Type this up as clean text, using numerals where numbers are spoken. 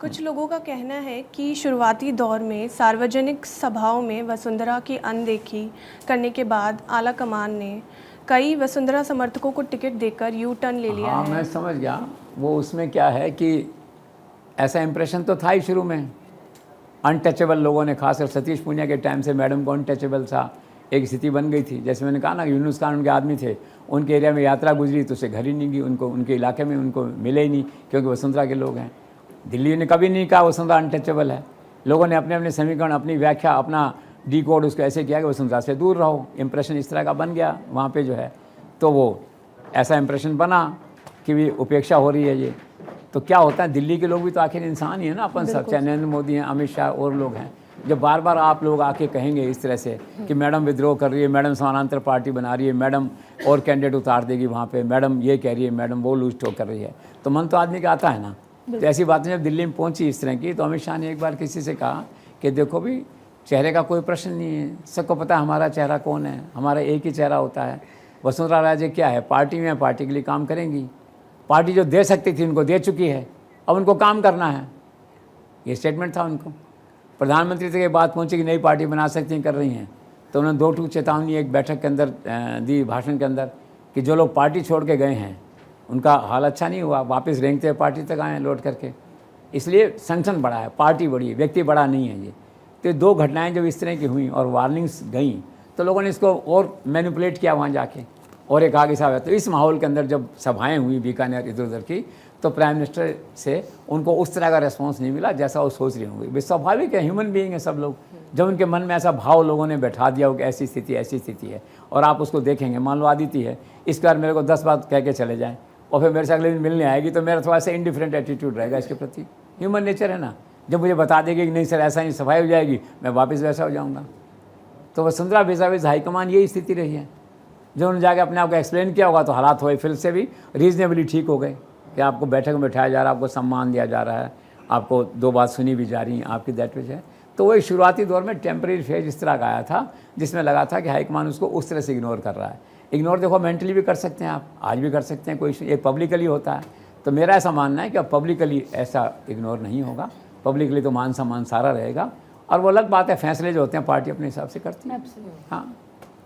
कुछ लोगों का कहना है कि शुरुआती दौर में सार्वजनिक सभाओं में वसुंधरा की अनदेखी करने के बाद आला कमान ने कई वसुंधरा समर्थकों को टिकट देकर यू टर्न ले लिया हाँ, है। मैं समझ गया। वो उसमें क्या है कि ऐसा इम्प्रेशन तो था ही शुरू में, अनटचेबल लोगों ने, खासकर सतीश पूनिया के टाइम से मैडम को अनटचेबल सा एक स्थिति बन गई थी। जैसे मैंने कहा ना, यूनुस खान उनके आदमी थे, उनके एरिया में यात्रा गुजरी तो उसे घर ही नहीं गई, उनको उनके इलाके में उनको मिले ही नहीं, क्योंकि वसुंधरा के लोग हैं। दिल्ली ने कभी नहीं कहा वसुंधरा अनटचेबल है। लोगों ने अपने अपने समीकरण, अपनी व्याख्या, अपना डी कोड उसको ऐसे किया कि वसुंधरा से दूर रहो। इंप्रेशन इस तरह का बन गया वहाँ पे जो है, तो वो ऐसा इंप्रेशन बना कि भी उपेक्षा हो रही है ये। तो क्या होता है, दिल्ली के लोग भी तो आखिर इंसान ही है ना, अपन सब, चाहे नरेंद्र मोदी हैं, अमित शाह और लोग हैं। जब बार बार आप लोग आके कहेंगे इस तरह से कि मैडम विद्रोह कर रही है, मैडम समानांतर पार्टी बना रही है, मैडम और कैंडिडेट उतार देगी वहाँ पे, मैडम ये कह रही है, मैडम वो लूज टॉक कर रही है, तो मन तो आदमी का आता है ना। तो ऐसी बातें जब दिल्ली में पहुँची इस तरह की, तो अमित शाह ने एक बार किसी से कहा कि देखो भी, चेहरे का कोई प्रश्न नहीं है, सबको पता है हमारा चेहरा कौन है, हमारा एक ही चेहरा होता है। वसुंधरा राजे क्या है, पार्टी में, पार्टी के लिए काम करेंगी, पार्टी जो दे सकती थी उनको दे चुकी है, अब उनको काम करना है। ये स्टेटमेंट था उनको। प्रधानमंत्री तक ये बात पहुंची कि नई पार्टी बना सकती हैं, कर रही हैं, तो उन्होंने 2 टूक चेतावनी एक बैठक के अंदर दी, भाषण के अंदर, कि जो लोग पार्टी छोड़ के गए हैं उनका हाल अच्छा नहीं हुआ, वापस रेंगते हुए पार्टी तक आए लौट करके। इसलिए संगठन बड़ा है, पार्टी बड़ी है, व्यक्ति बड़ा नहीं है ये। तो 2 घटनाएँ जब इस तरह की हुई और वार्निंग्स गई, तो लोगों ने इसको और मैनिपुलेट किया वहाँ जाके, और एक आगे साहब है। तो इस माहौल के अंदर जब सभाएं हुई बीकानेर इधर उधर की, तो प्राइम मिनिस्टर से उनको उस तरह का रेस्पॉन्स नहीं मिला जैसा वो सोच रही होंगी। वे स्वाभाविक है, ह्यूमन बीइंग है सब लोग। जब उनके मन में ऐसा भाव लोगों ने बैठा दिया हो कि ऐसी स्थिति है, और आप उसको देखेंगे, मान लो आदित्य है, इस बार मेरे को 10 बात कह के चले जाएँ और फिर मेरे से अगले दिन मिलने आएगी, तो मेरा थोड़ा सा इंडिफरेंट एटीट्यूड रहेगा इसके प्रति। ह्यूमन नेचर है ना। जब मुझे बता देगी कि नहीं सर ऐसा नहीं, सफाई हो जाएगी, मैं वापस वैसा हो जाऊँगा। तो वसुंधरा vis-a-vis हाईकमान यही स्थिति रही है। जब उन्होंने जाकर अपने आप को एक्सप्लेन किया होगा, तो हालात हुए फिर से भी रीजनेबली ठीक हो गए कि आपको बैठक में बैठाया जा रहा है, आपको सम्मान दिया जा रहा है, आपको 2 बात सुनी भी जा रही हैं, आपकी दैट विच है। तो वही शुरुआती दौर में टेम्परेरी फेज इस तरह का आया था, जिसमें लगा था कि हाईकमान उसको उस तरह से इग्नोर कर रहा है। इग्नोर देखो मेंटली भी कर सकते हैं आप, आज भी कर सकते हैं, कोई ये पब्लिकली होता है। तो मेरा ऐसा मानना है कि अब पब्लिकली ऐसा इग्नोर नहीं होगा, पब्लिकली तो मान सम्मान सारा रहेगा। और वो अलग बात है, फैसले जो होते हैं पार्टी अपने हिसाब से करती है। हाँ।